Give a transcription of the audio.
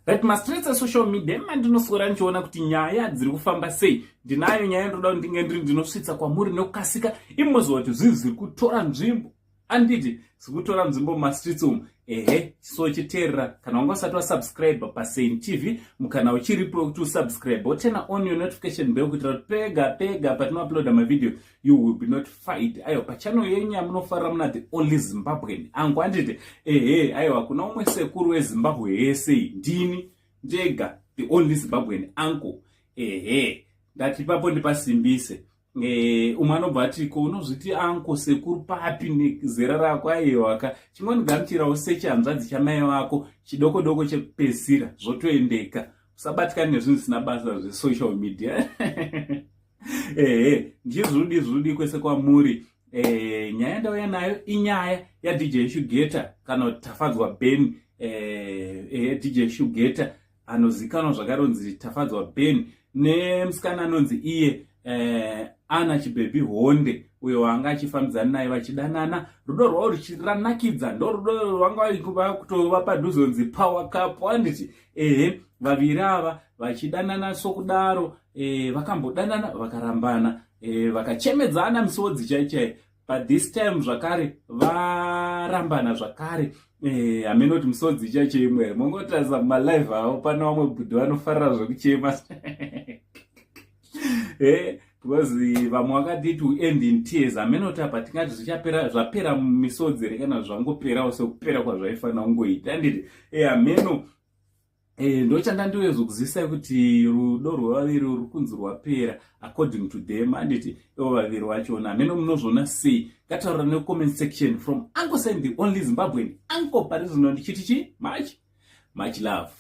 Right, mastreets social media mandinosora ndichiona kuti nyaya dziri kufamba sei. Ndinayo nyaya ndoda kuti ndinosvitsa kwamuri nekukasika. Imozwa kuti zviri kutora nzvimbo. Anditi zikutora nzvimbo mastreets umu. So chiterera kana wanga usati wasubscribe paSain TV mukana uchiripo kuti usubscribe wotena on your notification bell kuti pega patinouploada mavideo you will be notified. Ayo pachannel yenyu yamunofarira muna the only Zimbabwean. Angu anditi ayo hakuna umwe sekuru weZimbabwe yese ndini ndega the only Zimbabwean uncle. Ndati papo ndipasimbise. Umanobva atiko unozviti anko sekuru papi nezera rako aiwaka chimweni gamuchira usechi hanzvadzi chamai wako chidoko chepesira zvotoendeka usabatikana nezvinhu zvisina basa zve-social media. Ndizvudi kwese kwamuri. Nyaya ndauya nayo inyaya yaDJ Shugeta kana kuti tafadzwa Ben. DJ Shugeta anozikanwa zvakaronzi tafadzwa Ben nemusikana anonzi iye ana Chibaby Honde uyo wanga achifambidzana naye vachidanana. Rudo rwavo ruchiranakidza ndo rudo rwanga kutova padhuzonzi power couple. Anditi vaviri ava vachidanana sokudaro vakambodanana vakarambana vakachemedzana misodzi chaichai. But this time zvakare varambana zvakare. Amenoti misodzi chaichai imwe mongotarisa mumalive avo pana vamwe bhudhi vanofarira zvekuchema. Because vamwe vakati to end in tears. Amenoti apa tingati zvapera misodzi rekana zvangoperawo sekupera kwazvaifana kungoita. Anditi ameno ndochanda ndiwezokuzisa kuti rudo rwavaviri ruri kunzi rwapera according to them. Anditi ivo vaviri vachona ameno munozvona sei? Ngataura necomment section from Uncle Sain the only Zimbabwean uncle pari zvino ndichiti much love.